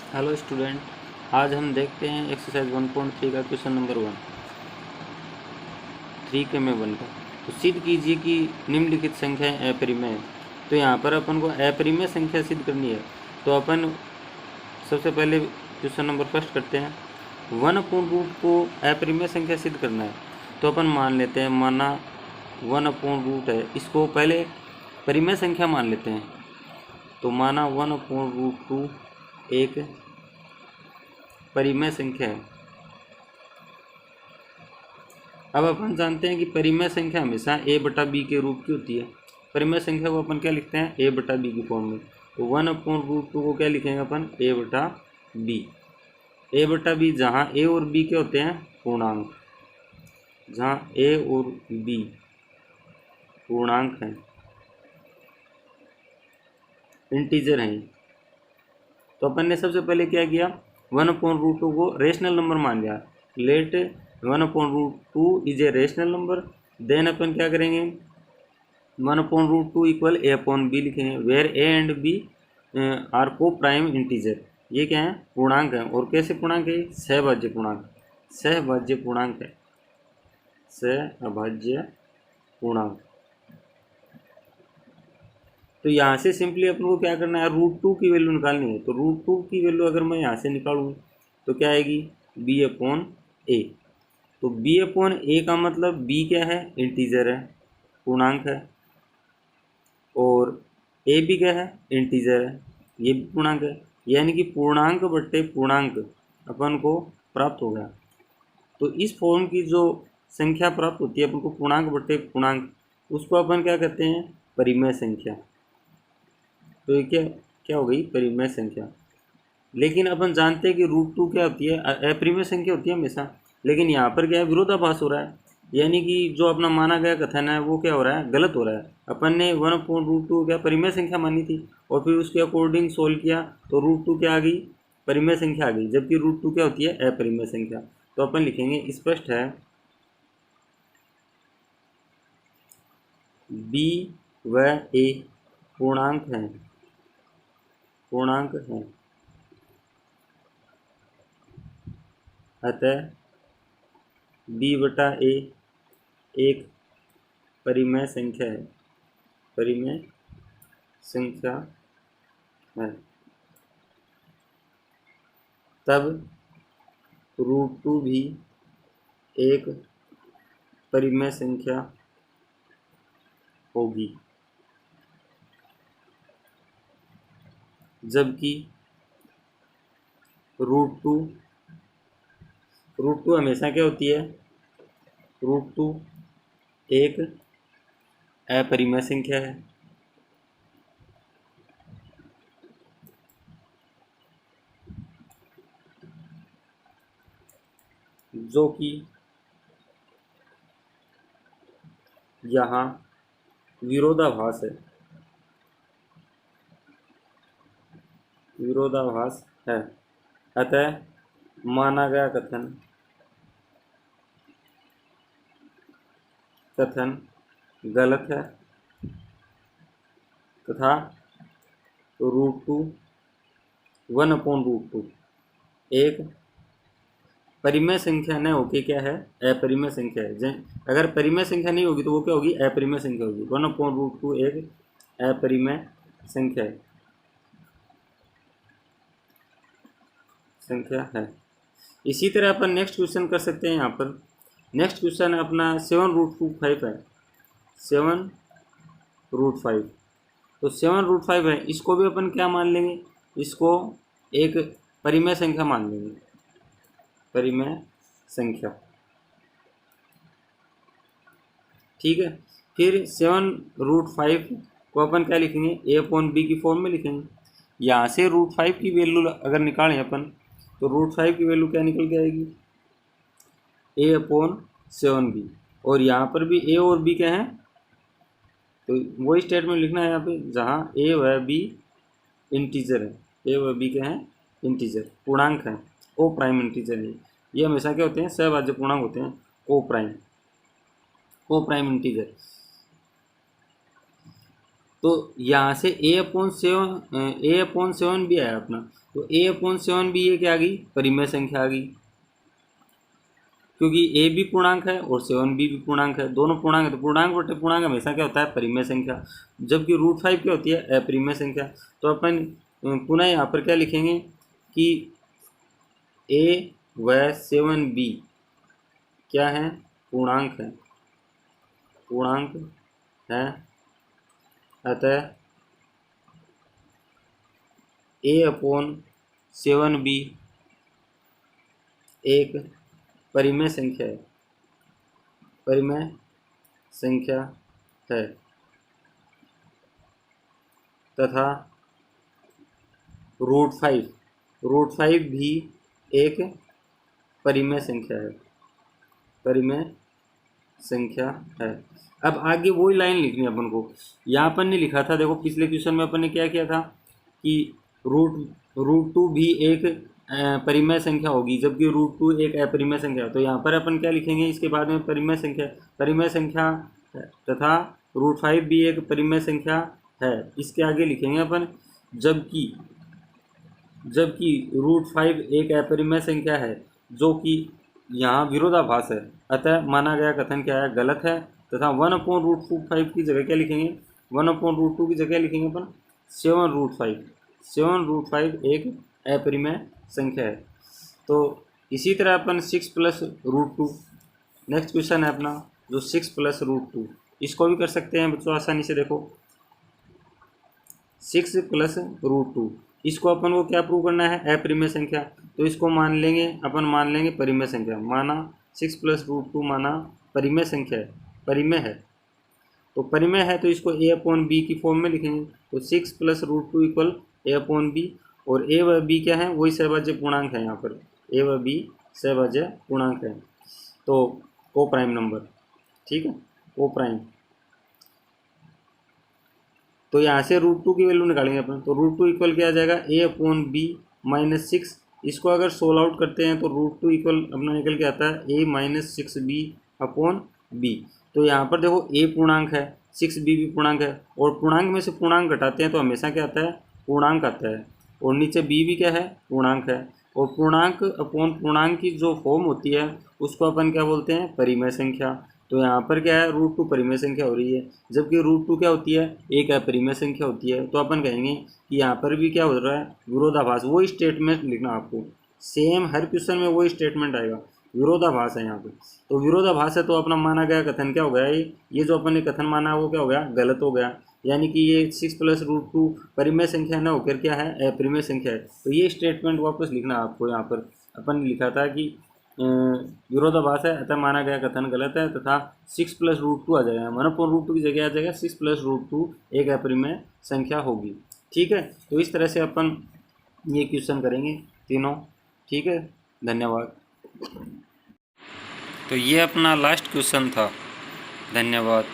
Hello student, आज हम देखते हैं एक्सरसाइज 1.3 का क्वेश्चन नंबर 3 के में 1 का। तो सिद्ध कीजिए कि निम्नलिखित संख्याएं अपरिमेय हैं। तो यहाँ पर अपन को अपरिमेय संख्या सिद्ध करनी है। तो अपन सबसे पहले क्वेश्चन नंबर फर्स्ट करते हैं। 1/रूट को अपरिमेय संख्या सिद्ध करना है। तो अपन मान लेते हैं, माना 1/रूट है, इसको पहले परिमेय संख्या मान लेते हैं। तो माना 1/√2 एक परिमेय संख्या है। अब अपन जानते हैं कि परिमेय संख्या हमेशा a/b के रूप की होती है। परिमेय संख्या को अपन क्या लिखते हैं, a/b की फॉर्म में। तो 1/√2 को क्या लिखेंगे अपन, a/b। a/b जहाँ a और b के होते हैं पूर्णांक, जहाँ a और b पूर्णांक हैं, इंटीजर हैं। तो अपन ने सबसे पहले क्या किया, 1/√2 को रेशनल नंबर मान लिया। Let 1/√2 is a rational number. Then अपन क्या करेंगे, 1/√2 इक्वल a/b लिखेंगे, where a and b are coprime integer. ये क्या है, पूर्णांक है। और कैसे पूर्णांक है, सहभाज्य पूर्णांक, सहभाज्य पूर्णांक है, सहभाज्य पूर्णांक। तो यहाँ से सिंपली अपन को क्या करना है, √2 की वैल्यू निकालनी है। तो √2 की वैल्यू अगर मैं यहाँ से निकालूँ तो क्या आएगी, b/a। तो b/a का मतलब b क्या है, इंटीजर है, पूर्णांक है। और a भी क्या है, इंटीजर है, ये भी पूर्णांक है। यानी कि पूर्णांक बट्टे पूर्णांक अपन को प्राप्त हो गया। तो इस फॉर्म की जो संख्या प्राप्त होती है अपन को, पूर्णांक बट्टे पूर्णांक, उसको अपन क्या कहते हैं, परिमेय संख्या। तो ये क्या क्या हो गई, परिमेय संख्या। लेकिन अपन जानते हैं कि √2 क्या होती है, अपरिमेय संख्या होती है हमेशा। लेकिन यहाँ पर क्या है, विरोधाभास हो रहा है। यानी कि जो अपना माना गया कथन है वो क्या हो रहा है, गलत हो रहा है। अपन ने 1/√2 क्या परिमेय संख्या मानी थी, और फिर उसके अकॉर्डिंग सोल्व किया तो √2 क्या आ गई, परिमेय संख्या आ गई। जबकि √2 क्या होती है, अपरिमेय संख्या। तो अपन लिखेंगे, स्पष्ट है b व a पूर्णांक हैं, पूर्णांक हैं, अतः b/a एक परिमेय संख्या है, परिमेय संख्या है। तब √2 भी एक परिमेय संख्या होगी, जबकि √2 हमेशा क्या होती है, √2 एक अपरिमेय संख्या है। जो कि यहाँ विरोधाभास है, विरोधाभास है। अतः माना गया कथन गलत है, तथा √2 1/√2 एक परिमेय संख्या न होके क्या है, अपरिमेय संख्या है। अगर परिमेय संख्या नहीं होगी तो वो क्या होगी, अपरिमेय संख्या होगी। 1/√2 एक अपरिमेय संख्या है, संख्या है। इसी तरह अपन नेक्स्ट क्वेश्चन कर सकते हैं। यहाँ पर नेक्स्ट क्वेश्चन है अपना 7√5 है, 7√5। तो 7√5 है, इसको भी अपन क्या मान लेंगे, इसको एक परिमेय संख्या मान लेंगे, परिमेय संख्या। ठीक है। फिर 7√5 को अपन क्या लिखेंगे, a/b की फॉर्म में लिखेंगे। यहाँ से √5 की वैल्यू अगर निकालें अपन, तो √5 की वैल्यू क्या निकल के आएगी, a/7b। और यहाँ पर भी a और b क्या है, तो वही स्टेटमेंट लिखना है यहाँ पे, जहाँ a व b इंटीजर है, a व b क्या है, इंटीजर, पूर्णांक है, को प्राइम इंटीजर है। ये हमेशा क्या होते हैं, सहभाज्य पूर्णांक होते हैं, को प्राइम इंटीजर। तो यहाँ से a/7 भी आया अपना। तो a/7b ये क्या आ गई, परिमेय संख्या आ गई, क्योंकि a भी पूर्णांक है और 7b भी पूर्णांक है, दोनों पूर्णांक है, तो पूर्णांक बटे पूर्णांक हमेशा क्या होता है, परिमेय संख्या, जबकि √5 क्या होती है, अपरिमेय संख्या। तो अपन पुनः यहाँ पर क्या लिखेंगे कि a व 7b क्या है, पूर्णांक है, पूर्णांक है, अतः a/7b एक परिमेय संख्या है, परिमेय संख्या है, तथा √5 भी एक परिमेय संख्या है, परिमेय संख्या है। अब आगे वही लाइन लिखनी है अपन को, यहाँ अपन ने लिखा था, देखो पिछले क्वेश्चन में अपन ने क्या किया था कि √2 भी एक परिमेय संख्या होगी, जबकि √2 एक अपरिमेय संख्या है। तो यहाँ पर अपन क्या लिखेंगे, इसके बाद में परिमेय संख्या तथा √5 भी एक परिमेय संख्या है, इसके आगे लिखेंगे अपन जबकि √5 एक अपरिमेय संख्या है, जो कि यहाँ विरोधाभास है, अतः माना गया कथन क्या है, गलत है। तथा 1/√5 की जगह क्या लिखेंगे, 1/√2 की जगह लिखेंगे अपन 7√5 एक अपरिमेय संख्या है। तो इसी तरह अपन 6 + √2, नेक्स्ट क्वेश्चन है अपना जो 6 + √2, इसको भी कर सकते हैं बच्चों आसानी से। देखो 6 + √2, इसको अपन को क्या प्रूव करना है, अपरिमेय संख्या, तो इसको मान लेंगे अपन, मान लेंगे परिमेय संख्या, माना 6 + √2 माना परिमेय संख्या है, परिमेय है, तो परिमेय है तो इसको a/b की फॉर्म में लिखेंगे। तो 6 + √2 = a/b, और a व b क्या है, वही सहभाज्य पूर्णांक है, यहाँ पर a व b सहभाज्य पूर्णांक है, तो को प्राइम नंबर, ठीक है, को प्राइम। तो यहाँ से √2 की वैल्यू निकालेंगे अपन, तो √2 = क्या आ जाएगा, a/b - 6, इसको अगर सोल्व आउट करते हैं तो √2 = अपना निकल के आता है a - 6b/b। तो यहाँ पर देखो a पूर्णांक है, 6b भी पूर्णांक है, और पूर्णांक में से पूर्णांक घटाते हैं तो हमेशा क्या आता है, पूर्णांक आता है, और नीचे b भी क्या है, पूर्णांक है, और पूर्णांक अपॉन पूर्णांक की जो फॉर्म होती है उसको अपन क्या बोलते हैं, परिमेय संख्या। तो यहाँ पर क्या है, √2 परिमेय संख्या हो रही है, जबकि √2 क्या होती है, एक अपरिमेय संख्या होती है। तो अपन कहेंगे कि यहाँ पर भी क्या हो रहा है, विरोधाभास। वही स्टेटमेंट लिखना आपको, सेम हर क्वेश्चन में वही स्टेटमेंट आएगा, विरोधाभास है यहाँ पे। तो विरोधाभास है तो अपना माना गया कथन क्या हो गया, ये जो अपन ने कथन माना वो क्या हो गया, गलत हो गया, यानी कि ये 6 + √2 परिमेय संख्या न होकर क्या है, अपरिमेय संख्या है। तो ये स्टेटमेंट वापस लिखना आपको, यहाँ पर अपन ने लिखा था कि विरोधाभास है अतः माना गया कथन गलत है, तथा 6 + √2 आ जाएगा, 1/√2 की जगह आ जाएगा 6 + √2 एक अपरिमेय संख्या होगी, ठीक है। तो इस तरह से अपन ये क्वेश्चन करेंगे तीनों, ठीक है, धन्यवाद। तो ये अपना लास्ट क्वेश्चन था, धन्यवाद।